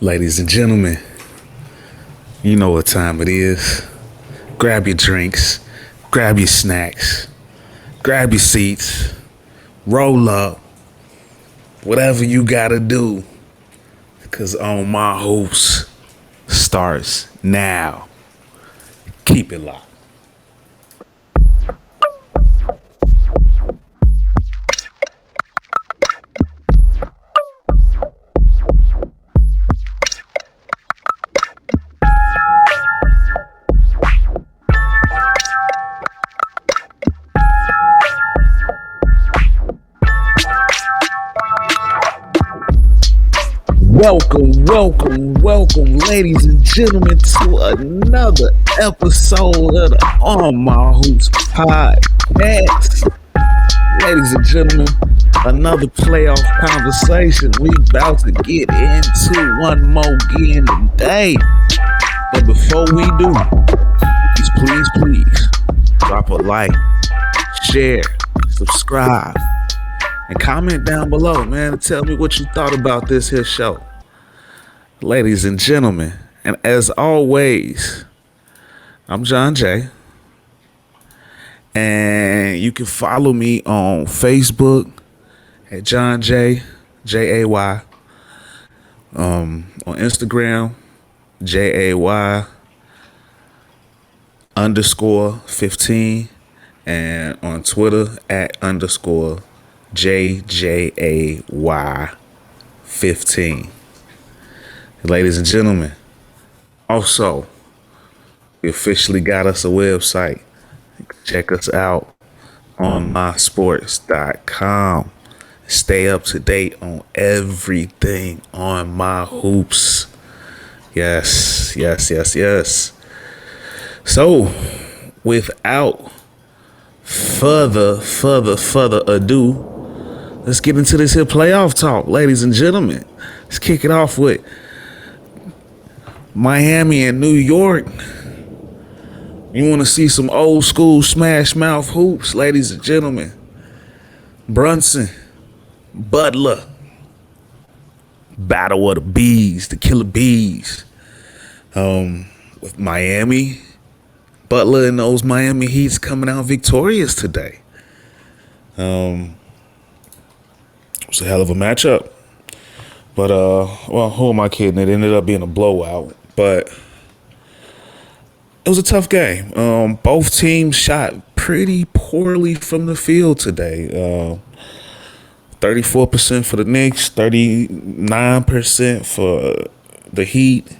Ladies and gentlemen, you know what time it is. Grab your drinks, grab your snacks, grab your seats, roll up, whatever you gotta do, because On My Hoops starts now. Keep it locked. Welcome, ladies and gentlemen, to another episode of the Onmyhoops podcast. Ladies and gentlemen, another playoff conversation. We about to get into one more game today. But before we do, please drop a like, share, subscribe, and comment down below, man, and tell me what you thought about this here show. Ladies and gentlemen, and as always, I'm John Jay, and you can follow me on Facebook at John Jay, Jay, on Instagram, Jay__15, and on Twitter at _JJAY15. Ladies and gentlemen, also, we officially got us a website. Check us out on mysports.com. Stay up to date on everything on my hoops. Yes. So, without further ado, let's get into this here playoff talk, ladies and gentlemen. Let's kick it off with Miami and New York. You want to see some old school smash mouth hoops, ladies and gentlemen? Brunson, Butler, battle of the bees, the killer bees. With Miami, Butler and those Miami Heats coming out victorious today. It was a hell of a matchup. But, who am I kidding? It ended up being a blowout. But it was a tough game. Both teams shot pretty poorly from the field today. 34% for the Knicks, 39% for the Heat.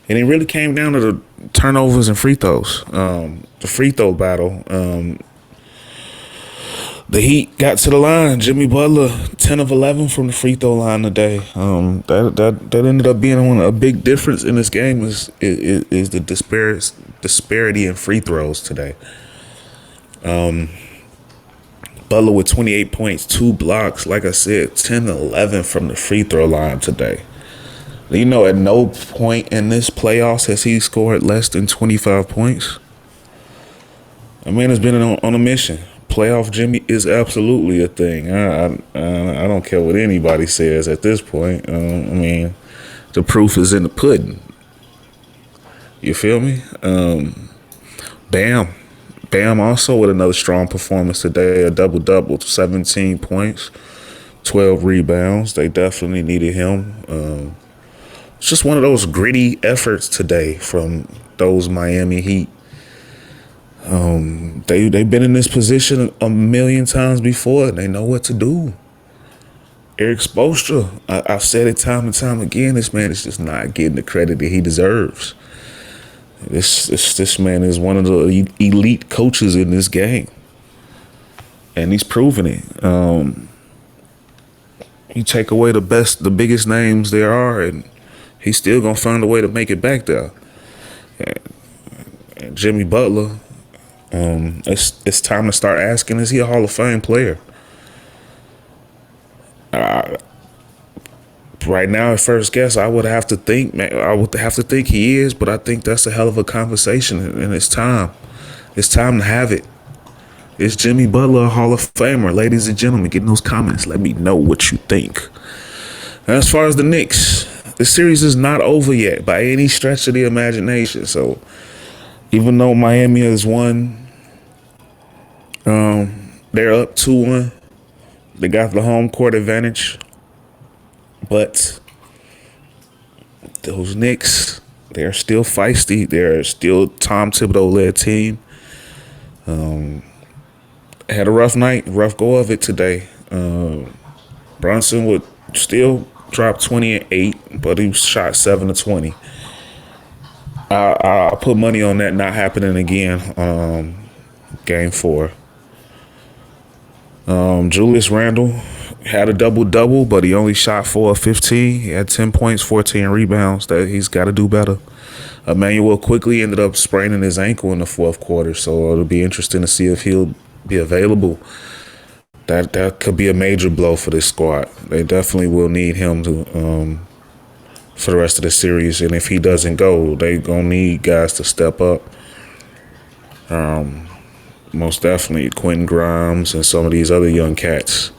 And it really came down to the turnovers and free throws. The free throw battle. The Heat got to the line. Jimmy Butler, 10 of 11 from the free throw line today. That ended up being a big difference in this game is the disparity in free throws today. Butler with 28 points, 2 blocks. Like I said, 10 of 11 from the free throw line today. You know, at no point in this playoffs has he scored less than 25 points. I mean, it's been on a mission. Playoff Jimmy is absolutely a thing. I don't care what anybody says at this point. I mean, the proof is in the pudding. You feel me? Bam also with another strong performance today. A double-double, 17 points, 12 rebounds. They definitely needed him. It's just one of those gritty efforts today from those Miami Heat. They've been in this position a million times before, and they know what to do. Eric Spoelstra, I've said it time and time again, this man is just not getting the credit that he deserves. This man is one of the elite coaches in this game, and he's proven it. You take away the biggest names there are, and he's still gonna find a way to make it back there. And Jimmy Butler, it's time to start asking, is he a Hall of Fame player? Right now, at first guess, I would have to think he is, but I think that's a hell of a conversation, and it's time. It's time to have it. Is Jimmy Butler a Hall of Famer? Ladies and gentlemen, get in those comments. Let me know what you think. As far as the Knicks, the series is not over yet by any stretch of the imagination. So even though Miami has won, they're up 2-1. They got the home court advantage. But those Knicks, they're still feisty. They're still Tom Thibodeau-led team. Had a rough night, rough go of it today. Brunson would still drop 28, but he shot 7 of 20. I'll put money on that not happening again. Game 4. Julius Randle had a double-double, but he only shot 4 of 15. He had 10 points, 14 rebounds. That he's got to do better. Emmanuel quickly ended up spraining his ankle in the fourth quarter, so it'll be interesting to see if he'll be available. That could be a major blow for this squad. They definitely will need him to for the rest of the series, and if he doesn't go, they gonna need guys to step up. Most definitely Quentin Grimes and some of these other young cats.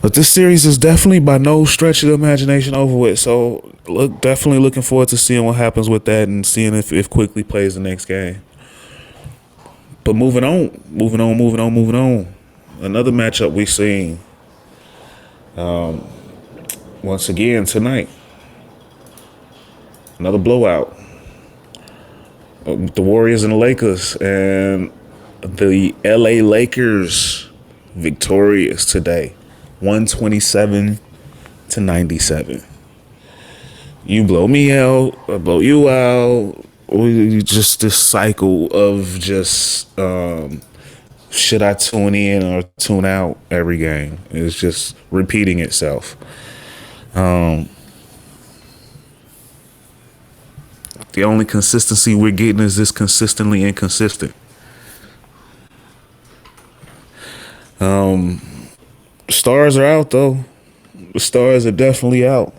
But this series is definitely by no stretch of the imagination over with. So definitely looking forward to seeing what happens with that and seeing if Quickly plays the next game. But moving on. Another matchup we've seen once again tonight. Another blowout. The Warriors and the Lakers, and the LA Lakers victorious today, 127-97. You blow me out, I blow you out. Just this cycle of just should I tune in or tune out every game? It's just repeating itself. The only consistency we're getting is this consistently inconsistent. Stars are out, though. The stars are definitely out.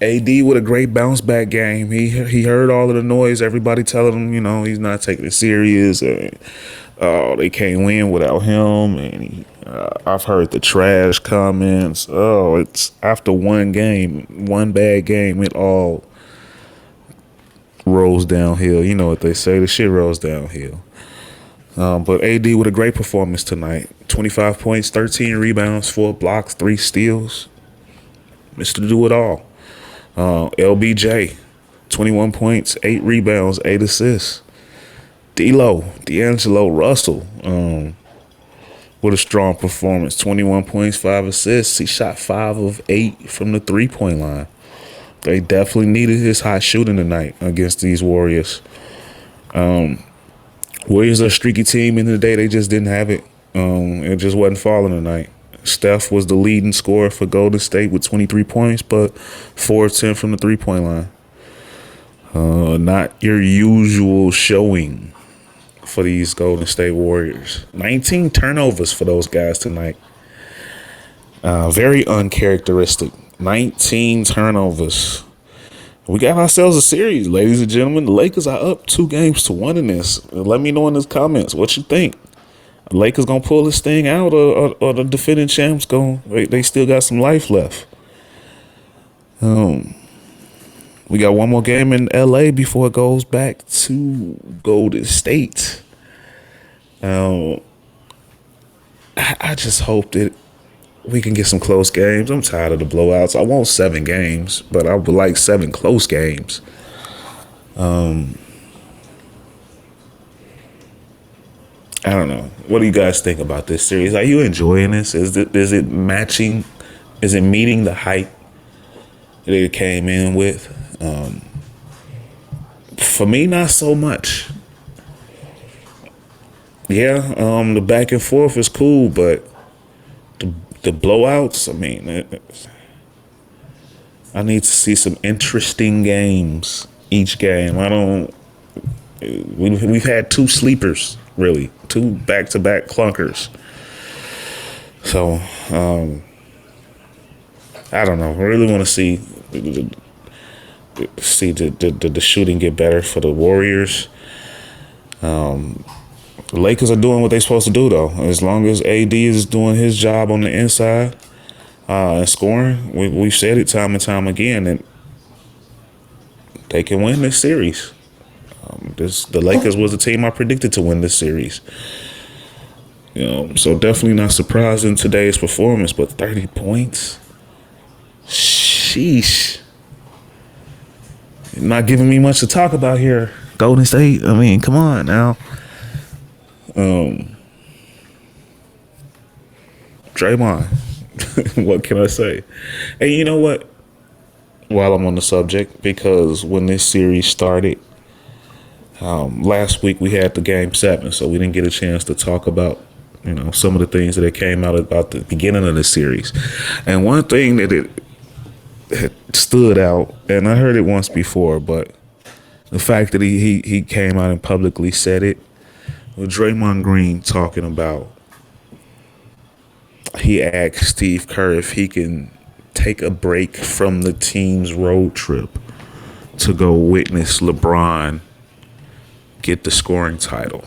AD with a great bounce back game. He heard all of the noise, everybody telling him, he's not taking it serious. They can't win without him. And I've heard the trash comments. It's after one bad game, it all rolls downhill. You know what they say, the shit rolls downhill. But AD with a great performance tonight. 25 points, 13 rebounds, 4 blocks, 3 steals. Mr. Do It All. LBJ, 21 points, 8 rebounds, 8 assists. D'Angelo Russell, with a strong performance. 21 points, 5 assists. He shot 5 of 8 from the 3-point line. They definitely needed his hot shooting tonight against these Warriors. Warriors are a streaky team in the day. They just didn't have it. It just wasn't falling tonight. Steph was the leading scorer for Golden State with 23 points, but 4 of 10 from the 3-point line. Not your usual showing for these Golden State Warriors. 19 turnovers for those guys tonight. Very uncharacteristic. 19 turnovers. We got ourselves a series, ladies and gentlemen. The Lakers are up 2-1 in this. Let me know in the comments what you think. The Lakers gonna pull this thing out, or the defending champs they still got some life left. We got one more game in LA before it goes back to Golden State. I just hope that we can get some close games. I'm tired of the blowouts. I want 7 games, but I would like 7 close games. I don't know. What do you guys think about this series? Are you enjoying this? Is it matching? Is it meeting the hype that it came in with? For me, not so much. Yeah, the back and forth is cool, but the blowouts, I need to see some interesting games each game. We've had 2 sleepers, really. 2 back-to-back clunkers. So, I don't know. I really want to see the shooting get better for the Warriors. The Lakers are doing what they're supposed to do, though. As long as AD is doing his job on the inside, And scoring, we've said it time and time again that they can win this series. The Lakers was the team I predicted to win this series. So definitely not surprised in today's performance, but 30 points? Sheesh. Not giving me much to talk about here, Golden State. I mean, come on now. Draymond. What can I say? And you know what? While I'm on the subject, because when this series started, last week we had the Game 7, so we didn't get a chance to talk about, some of the things that came out about the beginning of the series. And one thing that it stood out, and I heard it once before, but the fact that he came out and publicly said it, with Draymond Green talking about, he asked Steve Kerr if he can take a break from the team's road trip to go witness LeBron get the scoring title.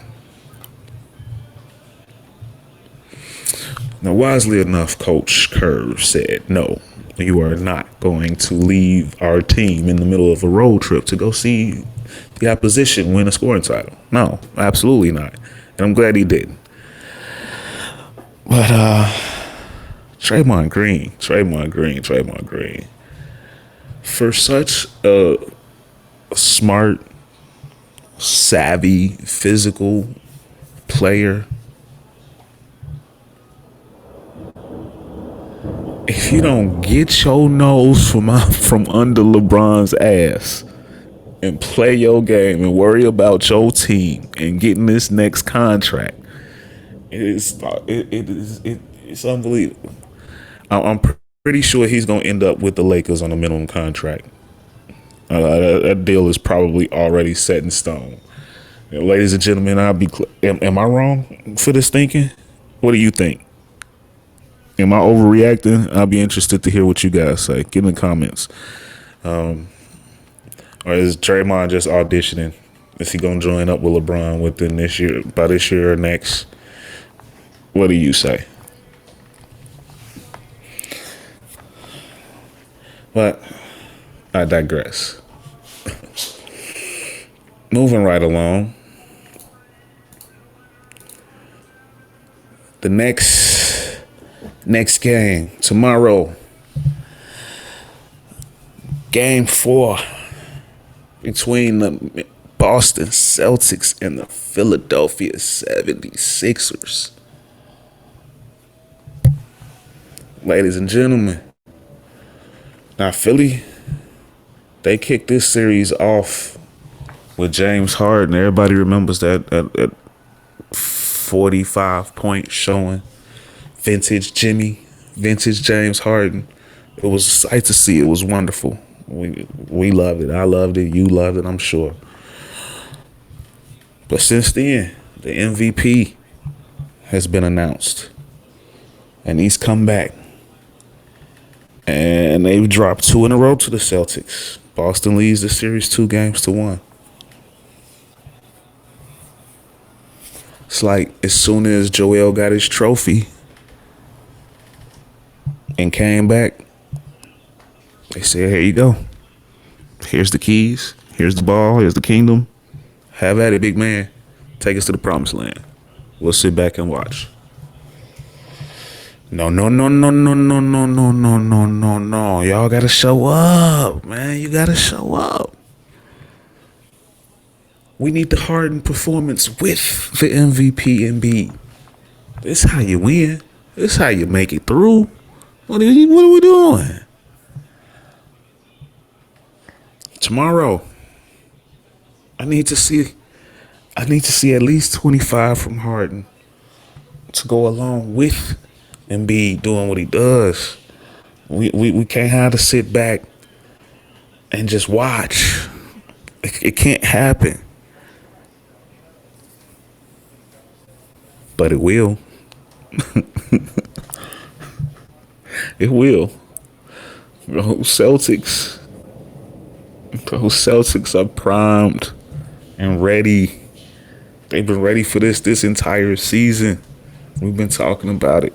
Now, wisely enough, Coach Kerr said, no, you are not going to leave our team in the middle of a road trip to go see the opposition win a scoring title. No, absolutely not. And I'm glad he didn't. But Draymond Green. For such a smart, savvy, physical player, if you don't get your nose from under LeBron's ass and play your game and worry about your team and getting this next contract, it's unbelievable. I'm pretty sure he's going to end up with the Lakers on a minimum contract. That deal is probably already set in stone. Ladies and gentlemen, am I wrong for this thinking? What do you think? Am I overreacting? I'll be interested to hear what you guys say. Get in the comments. Or is Draymond just auditioning? Is he going to join up with LeBron by this year or next? What do you say? But I digress. Moving right along. The next game tomorrow. Game 4 between the Boston Celtics and the Philadelphia 76ers. Ladies and gentlemen, now Philly, they kicked this series off with James Harden. Everybody remembers that 45-point showing. Vintage James Harden. It was a sight to see. It was wonderful. We loved it. I loved it. You loved it, I'm sure. But since then, the MVP has been announced. And he's come back. And they've dropped 2 in a row to the Celtics. Boston leads the series 2-1. It's like as soon as Joel got his trophy and came back, they said, here you go. Here's the keys. Here's the ball. Here's the kingdom. Have at it, big man. Take us to the promised land. We'll sit back and watch. No. Y'all got to show up, man. You got to show up. We need the Harden performance with the MVP and Embiid. This is how you win. This is how you make it through. What are we doing? Tomorrow, I need to see at least 25 from Harden to go along with Embiid doing what he does. We can't have to sit back and just watch. It can't happen. But it will. It will. Those Celtics are primed and ready. They've been ready for this entire season. We've been talking about it.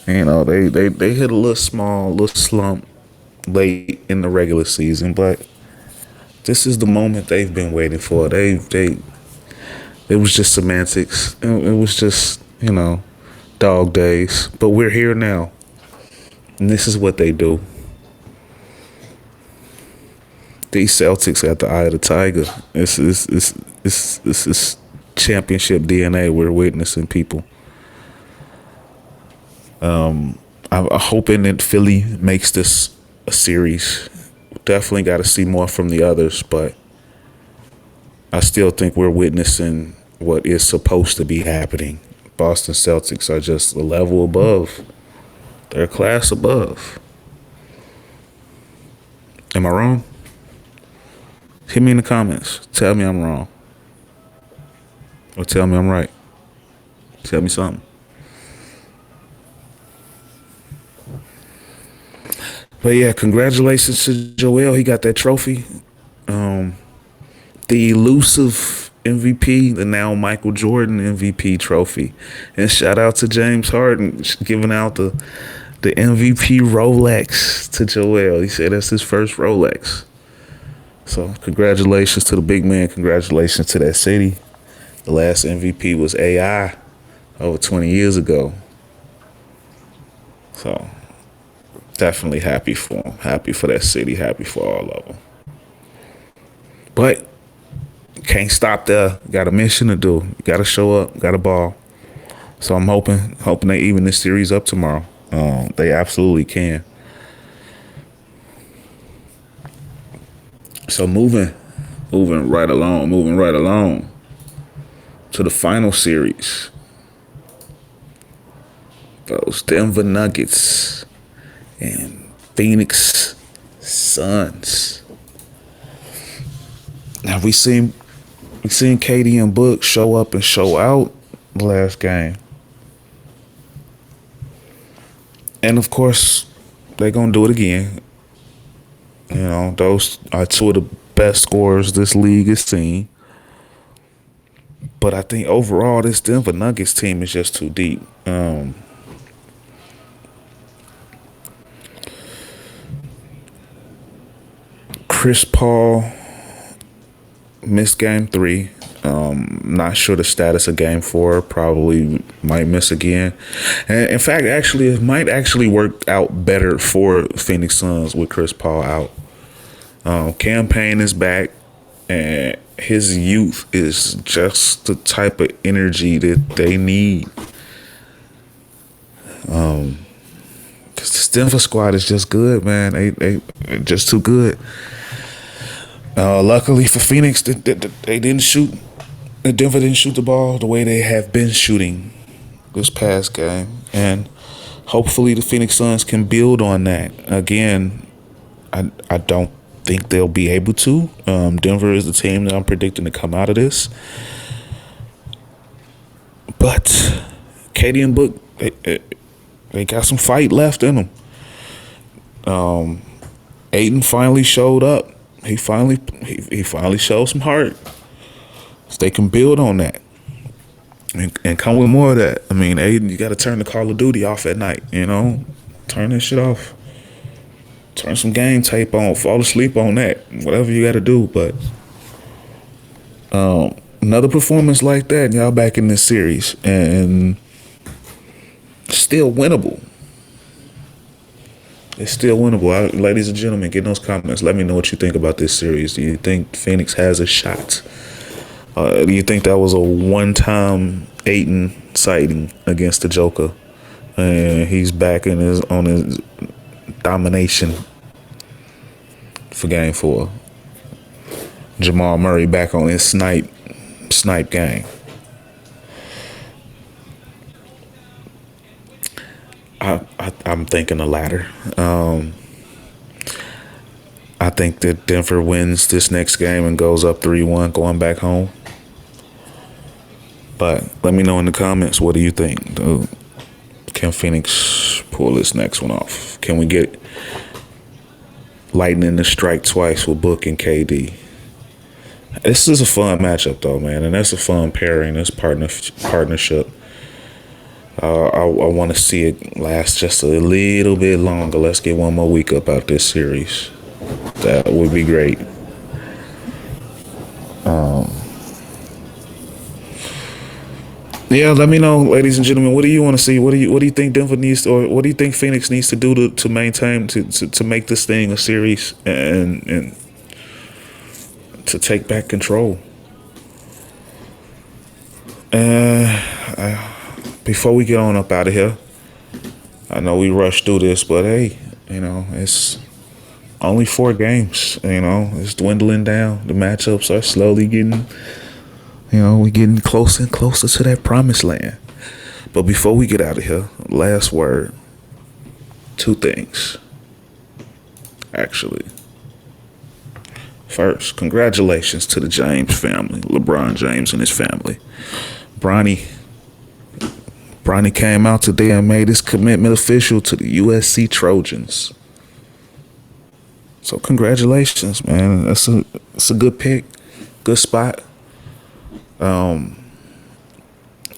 They hit a little slump late in the regular season, but this is the moment they've been waiting for. It was just semantics. It was just, dog days. But we're here now. And this is what they do. These Celtics got the eye of the tiger. It's championship DNA we're witnessing, people. I'm hoping that Philly makes this a series. Definitely got to see more from the others, but I still think we're witnessing what is supposed to be happening. Boston Celtics are just a level above. They're a class above. Am I wrong? Hit me in the comments. Tell me I'm wrong. Or tell me I'm right. Tell me something. But yeah, congratulations to Joel. He got that trophy. The elusive MVP, the now Michael Jordan MVP trophy. And shout out to James Harden giving out the MVP Rolex to Joel. He said that's his first Rolex. So congratulations to the big man. Congratulations to that city. The last MVP was AI over 20 years ago. So definitely happy for him. Happy for that city. Happy for all of them. But can't stop there. Got a mission to do. You got to show up. Got a ball. So I'm hoping they even this series up tomorrow. They absolutely can. So moving right along to the final series. Those Denver Nuggets and Phoenix Suns. Now we seen KD and Book show up and show out the last game. And of course, they're gonna do it again. Those are two of the best scorers this league has seen. But I think overall, this Denver Nuggets team is just too deep. Chris Paul missed game 3. Not sure the status of game 4. Probably might miss again. And in fact, actually, it might actually work out better for Phoenix Suns with Chris Paul out. Campaign is back, and his youth is just the type of energy that they need. Because the Denver squad is just good, man. They just too good. Luckily for Phoenix, they didn't shoot. Denver didn't shoot the ball the way they have been shooting this past game, and hopefully the Phoenix Suns can build on that. Again, I don't think they'll be able to. Denver is the team that I'm predicting to come out of this, but Katie and Book, they got some fight left in them. Ayton finally showed up. He finally showed some heart. So they can build on that and come with more of that. I mean, Aiden, you got to turn the Call of Duty off at night, Turn that shit off. Turn some game tape on. Fall asleep on that. Whatever you got to do. But another performance like that, y'all back in this series. And still winnable. It's still winnable. Ladies and gentlemen, get in those comments. Let me know what you think about this series. Do you think Phoenix has a shot? Do you think that was a one-time Ayton sighting against the Joker, and he's back on his domination for Game 4? Jamal Murray back on his snipe game. I'm thinking the latter. I think that Denver wins this next game and goes up 3-1 going back home. But let me know in the comments, what do you think? Can Phoenix pull this next one off? Can we get lightning to strike twice with Book and KD? This is a fun matchup though, man, and that's a fun pairing, this partnership. I want to see it last just a little bit longer. Let's get one more week up out this series. That would be great. Yeah, let me know, ladies and gentlemen. What do you want to see? What do you think Denver needs, or what do you think Phoenix needs to do to maintain to make this thing a series and to take back control? Before we get on up out of here, I know we rushed through this, but hey, it's only 4 games. It's dwindling down. The matchups are slowly getting. We're getting closer and closer to that promised land. But before we get out of here, last word. 2 things. Actually. First, congratulations to the James family. LeBron James and his family. Bronny came out today and made his commitment official to the USC Trojans. So congratulations, man. It's a good pick. Good spot.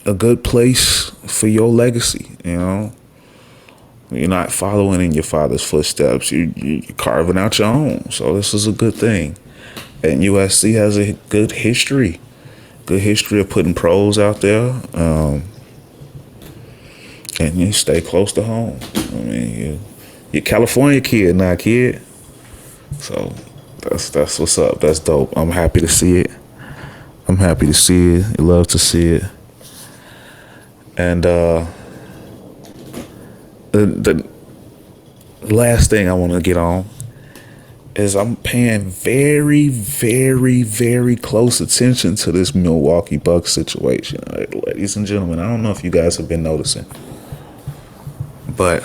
A good place for your legacy, You're not following in your father's footsteps. You're carving out your own. So this is a good thing. And USC has a good history. Good history of putting pros out there. And you stay close to home. You're a California kid now, kid. So that's what's up. That's dope. I'm happy to see it. I'm happy to see it. I love to see it. And the last thing I want to get on is I'm paying very, very, very close attention to this Milwaukee Bucks situation. Ladies and gentlemen, I don't know if you guys have been noticing, but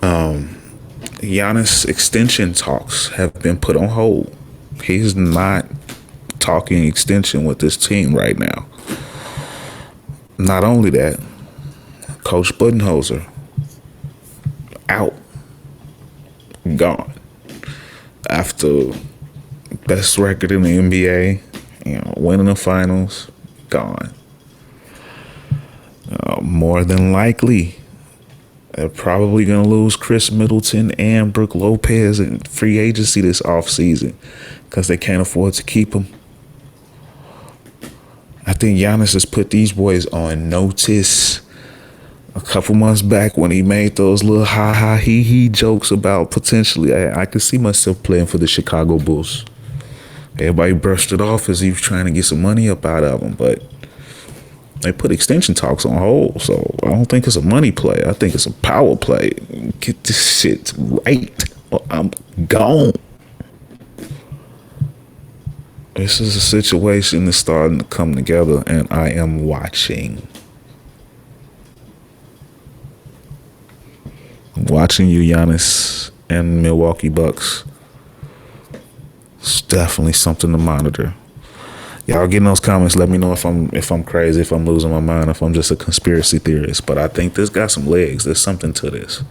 Giannis extension talks have been put on hold. He's not talking extension with this team right now. Not only that, Coach Budenholzer out, gone. After best record in the NBA, winning the finals, gone. More than likely, they're probably going to lose Chris Middleton and Brook Lopez in free agency this offseason because they can't afford to keep them. I think Giannis has put these boys on notice a couple months back when he made those little he jokes about potentially. I could see myself playing for the Chicago Bulls. Everybody brushed it off as he was trying to get some money up out of him, but they put extension talks on hold. So I don't think it's a money play. I think it's a power play. Get this shit right or I'm gone. This is a situation that's starting to come together, and I am watching. Watching you, Giannis, and Milwaukee Bucks. It's definitely something to monitor. Y'all get in those comments. Let me know if I'm crazy, if I'm losing my mind, if I'm just a conspiracy theorist. But I think this got some legs. There's something to this.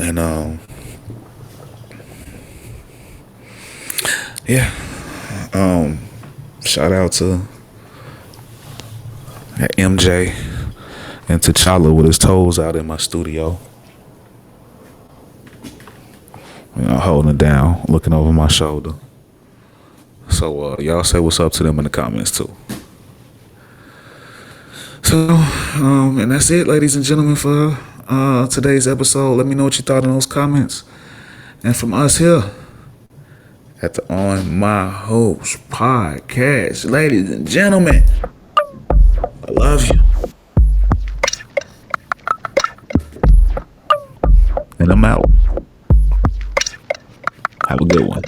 And yeah. Shout out to MJ and T'Challa with his toes out in my studio. Holding it down, looking over my shoulder. So y'all say what's up to them in the comments too. So, and that's it, ladies and gentlemen, for today's episode. Let me know what you thought in those comments. And from us here at the On My Hoops podcast, ladies and gentlemen, I love you. And I'm out. Have a good one.